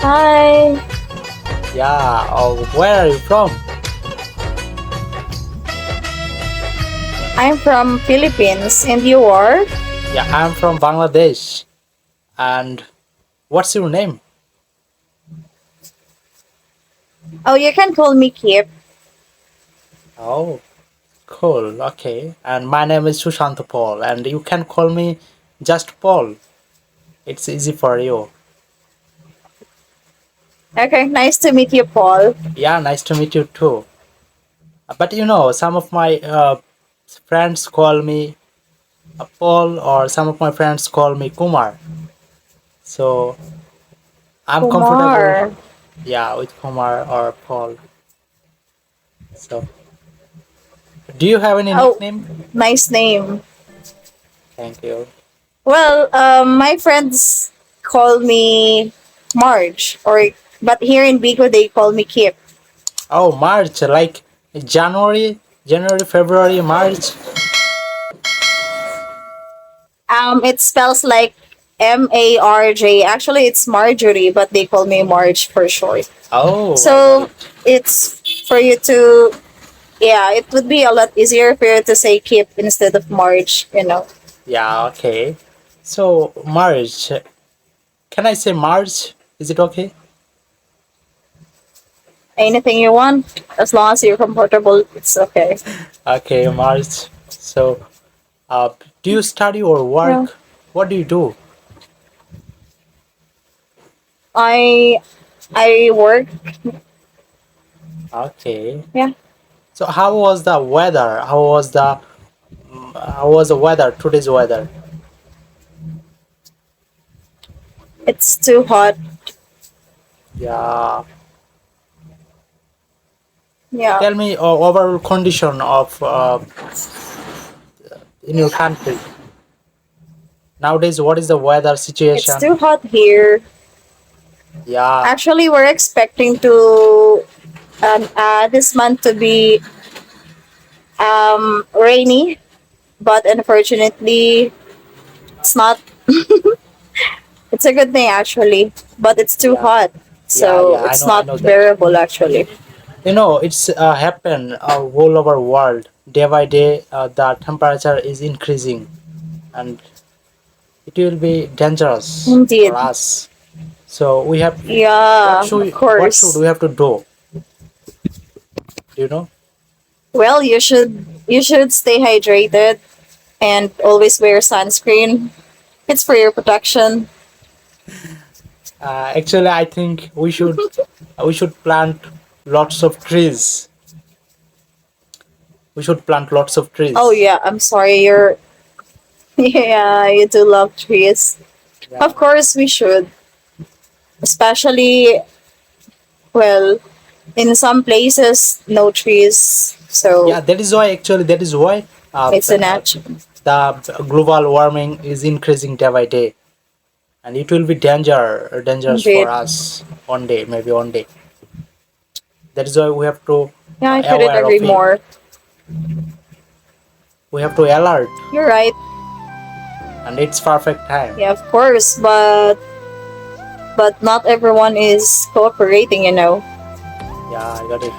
Hi, Yeah, where are you from? I'm from Philippines and you are? Yeah, I'm from Bangladesh. And what's your name? Oh, you can call me Kip. Oh, cool. Okay. And my name is Sushant Paul, and you can call me just Paul. It's easy for you. Okay, nice to meet you, Paul. Yeah, nice to meet you too. But some of my friends call me Paul, or some of my friends call me Kumar. So I'm comfortable, Kumar. yeah, with Kumar or Paul. So, do you have any Oh, nickname? nice name. Thank you. Well, my friends call me Marge, but here in Bigo they call me Kip. Oh, March, like January, February, March. It spells like Marj. Actually, it's Marjorie, but they call me Marge for short. Oh, I got So it. it's for you to, yeah, it would be a lot easier for you to say Kip instead of Marge. Yeah, okay. So, March, can I say March? Is it okay? Anything you want, as long as you're comfortable, it's okay. Okay, March. So, uh, do you study or Yeah. work? What do you do? I I work. Okay. Yeah. So, how was the weather? How was the weather? Today's weather? It's too hot. Yeah. Yeah. Tell me overall condition of in your country nowadays. What is the weather It's situation? too hot here. Yeah, Actually, we're expecting to this month to be rainy, but unfortunately, it's not. It's a good thing actually, but it's too yeah, hot, yeah, so yeah. I it's know, I not know that. bearable actually. It's happen all over world. Day by day, the temperature is increasing, and it will be dangerous for Indeed. us. So we have Yeah, of what should course. we have to do? Do you know? Well, you should stay hydrated and always wear sunscreen. It's for your protection. Actually, I think we should plant lots of trees. We should plant lots of Oh trees. yeah, I'm sorry. You're yeah, you do love trees. Of Yeah. course, we should. Especially, well, in some places, no trees, so Yeah, that is why it's a natural. the global warming is increasing day by day, and it will be dangerous for Indeed. us one day, maybe one day. That is why we have to Yeah, I couldn't aware agree of it. more. We have to alert, You're right. and it's perfect time. Yeah, of course, but not everyone is cooperating. Yeah, I got it.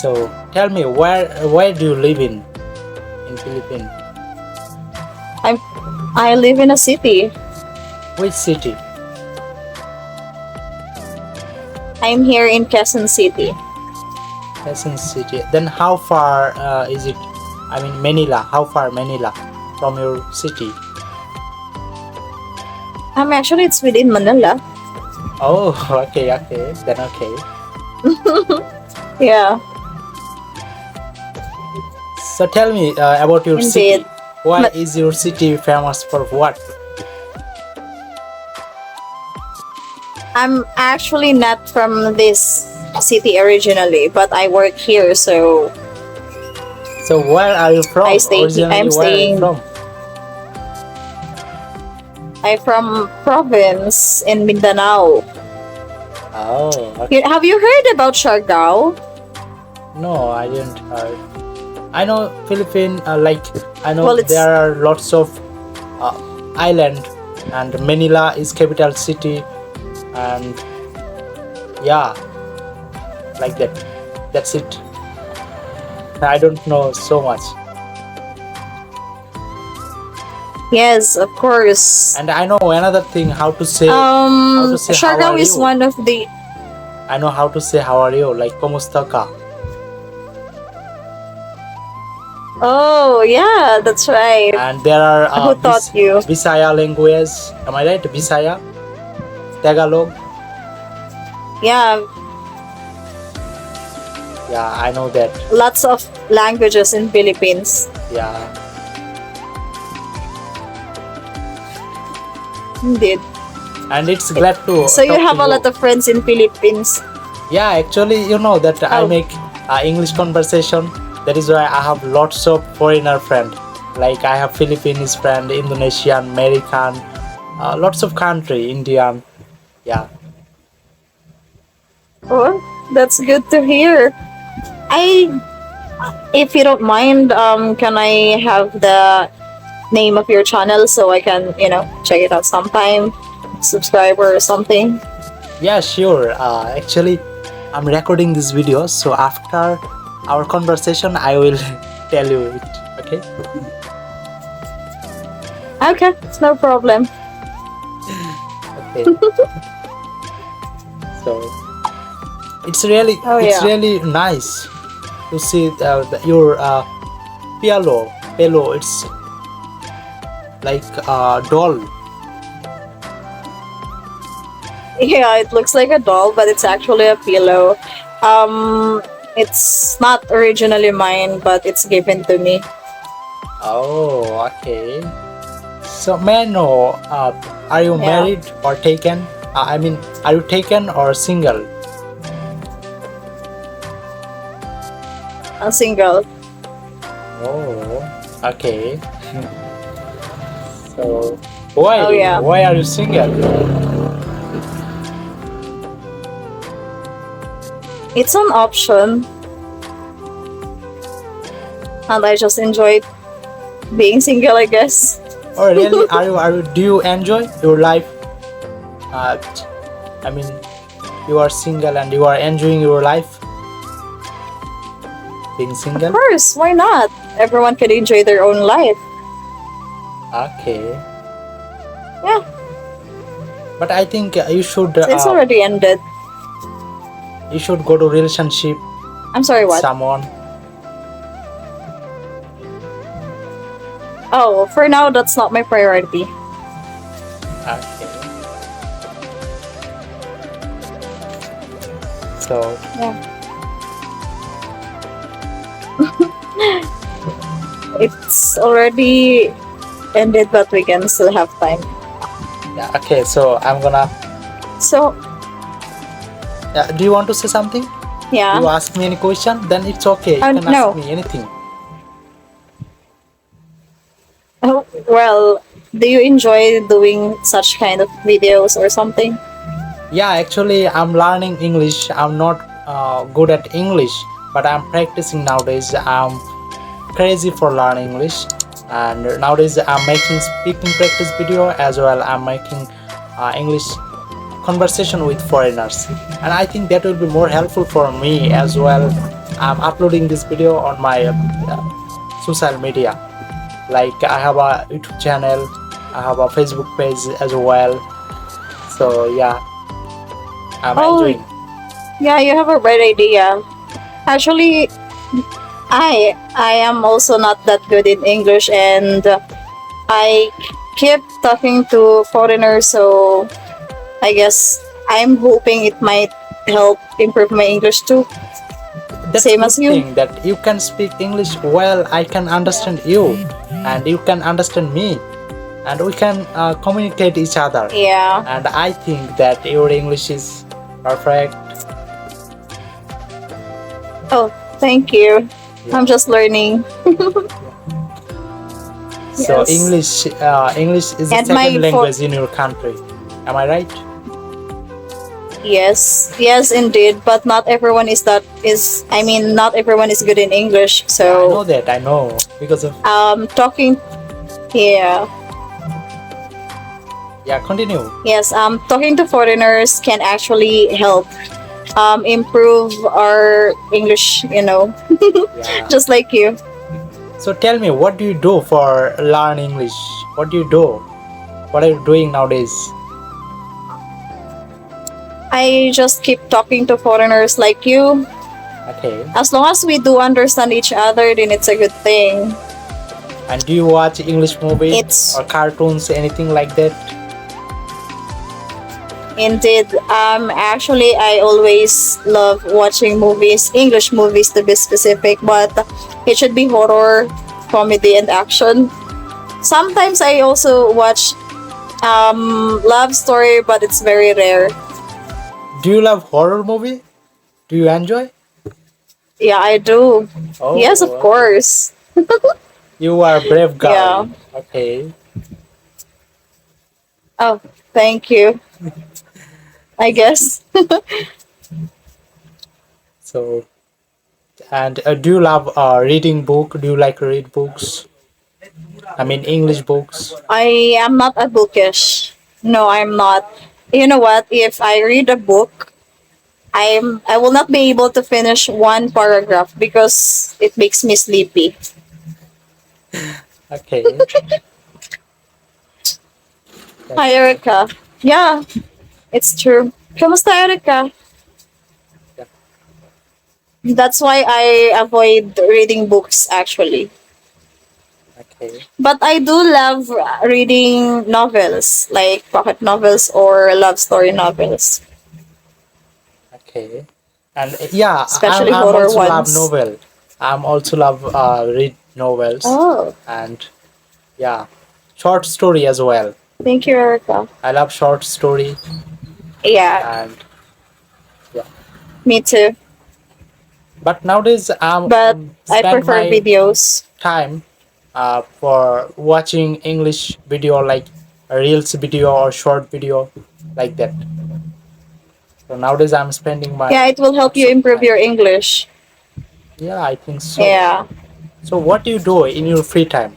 So tell me, where do you live in Philippines? I'm I live in a city. Which city? I'm here in Quezon City. Quezon City. Then how far is it? I mean Manila. How far Manila from your city? Actually it's within Manila. Oh, okay, okay. Then okay. Yeah, So tell me about your indeed. city. Why But is your city famous for what? I'm actually not from this city originally, but I work here, so So where are you I from? stay here. Originally, where are you from? I'm from province in Mindanao. Oh, okay. Have you heard about Siargao? No, I didn't heard. I know Philippine. I know Well, it's there are lots of uh, island, and Manila is capital city. and yeah, like that. That's it. I don't know so much. Yes, of course. And I know another thing, how to say how Siargao are is you. one of the. I know how to say how are you, like kumusta ka. Oh, yeah, that's right. And there are Who taught you? Bisaya language. Am I right? Bisaya, Tagalog. Yeah, Yeah, I know that. lots of languages in Philippines. Yeah. Indeed. And it's glad to So you talk have to a lot of friends in Philippines. Yeah, actually, you know that I Oh. make English conversation. That is why I have lots of foreigner friend. Like I have Philippines friend, Indonesian, American, lots of country, Indian. Yeah. Oh, that's good to hear. I, if you don't mind, can I have the name of your channel so I can, check it out sometime, subscribe or something? Yeah, sure. Actually, I'm recording this video, so after our conversation, I will tell you it. Okay. Okay, it's no problem. Okay. So it's really Oh, it's yeah. really nice to see your pillow. It's like a doll. Yeah, it looks like a doll, but it's actually a pillow. It's not originally mine, but it's given to me. Oh, okay. So may I know, are you Yeah. married or taken? I mean, are you taken or single? A single. Oh, okay. So why Oh, yeah. why are you single? It's an option, and I just enjoy being single, I guess. Oh, really? Are you? Do you enjoy your life? Uh, I mean, you are single and you are enjoying your life being Of single. course, why not? Everyone can enjoy their own life. Okay, Yeah, but I think you should it's already ended. go to relationship I'm sorry, with what? someone. Oh, for now, that's not my priority. Okay. So Yeah. It's already ended, but we can still have time. yeah, okay. So I'm gonna. So, Do you want to say something? yeah. You ask me any question, then it's okay. You can No. ask me anything. Oh, well, do you enjoy doing such kind of videos or something? Yeah, actually, I'm learning English. I'm not good at English, but I'm practicing nowadays. I'm crazy for learning English, and nowadays I'm making speaking practice video as well. I'm making English conversation with foreigners, and I think that will be more helpful for me as well. I'm uploading this video on my social media. Like I have a YouTube channel, I have a Facebook page as well. So yeah, I'm Oh, enjoying. yeah, you have a right idea. Actually, I am also not that good in English, and I keep talking to foreigners, so I guess I'm hoping it might help improve my English too. That's Same a as good you. thing that you can speak English well. I can understand you, and you can understand me, and we can communicate each other. Yeah. And I think that your English is perfect. Oh, thank you. I'm just learning. So Yes. English is the And my second language in your country. Am I right? Yes, yes, indeed. But not everyone is that is. I mean, not everyone is good in English. I know So, that. I know because of talking. Yeah. Yeah, continue. Yes, talking to foreigners can actually help improve our English, Yeah. just like you. So tell me, what do you do for learn English? What do you do? What are you doing nowadays? I just keep talking to foreigners like you. Okay. As long as we do understand each other, then it's a good thing. And do you watch English movie It's or cartoons, anything like that? indeed, actually, I always love watching movies, English movies to be specific, but it should be horror, comedy, and action. Sometimes I also watch love story, but it's very rare. Do you love horror movie? Do you enjoy? Yeah, I do. Yes, of Oh, okay. course. You are a brave Yeah. girl. Okay. Oh, thank you. I guess. So, and do you love reading book? Do you like read books? I mean, English books. I am not a bookish. No, I'm not. You know what? If I read a book, I will not be able to finish one paragraph because it makes me sleepy. Okay, Hi, that's good. Erica. Yeah, it's true. Kamusta, Erica? Yeah. That's why I avoid reading books actually. Okay, But I do love reading novels, like pocket novels or love story novels, okay. And yeah, especially I'm horror also love ones. novel. I'm also love read novels Oh, and yeah, short story as well. thank you, Erica. I love short story Yeah, and yeah. me too. But nowadays But I'm I spend prefer my videos. time for watching English video like a reels video or short video like that. So nowadays I'm spending my Yeah, it will help lots you of improve time. your English. Yeah, I think so. Yeah, So what do you do in your free time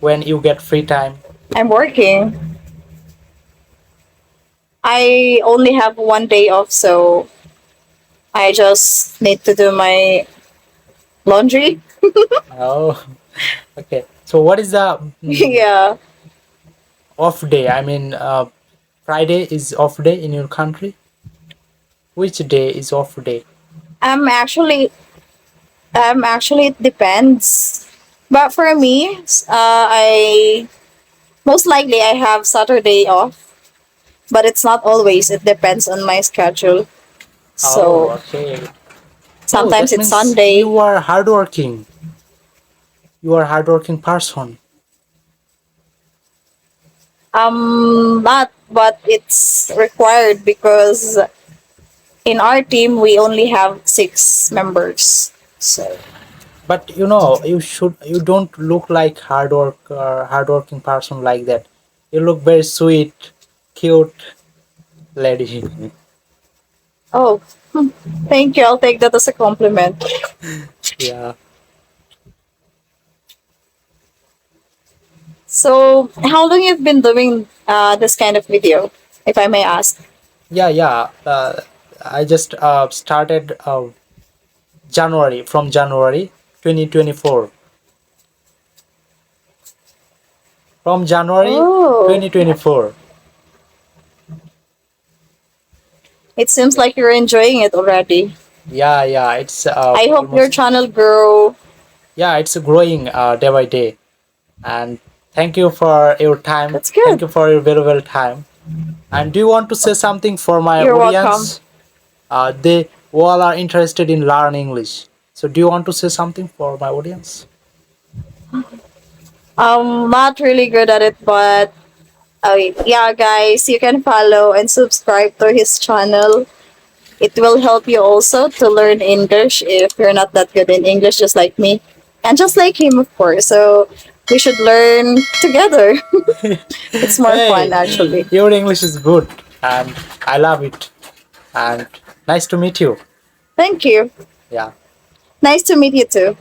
when you get free time? I'm working. I only have one day off, so I just need to do my laundry. Oh, okay. So what is the Yeah, off day? I mean, Friday is off day in your country. Which day is off day? I'm actually it depends. But for me, I most likely I have Saturday off, but it's not always. It depends on my schedule. Oh, So okay. Oh, sometimes that it's means Sunday. you are hardworking. You are hardworking person. Not, but it's required because in our team we only have 6 members. So But you don't look like hardworking person like that. You look very sweet, cute lady. oh, thank you. I'll take that as a compliment. Yeah. So how long you've been doing this kind of video, if I may ask? Yeah. I just started January 2024. From January Oh, 2024. it seems like you're enjoying it already. Yeah. It's I hope your almost channel grow. yeah. It's growing day by day. And thank you for your time. That's Thank good. you for your valuable time. And do you want to say something for my You're welcome. audience? They all are interested in learn English. So do you want to say something for my audience? Not really good at it, but yeah, guys, you can follow and subscribe to his channel. It will help you also to learn English if you're not that good in English, just like me, and just like him, of course. So we should learn together. It's more fun, Hey, actually. your English is good and I love it. And nice to meet you. Thank you. Yeah. Nice to meet you too.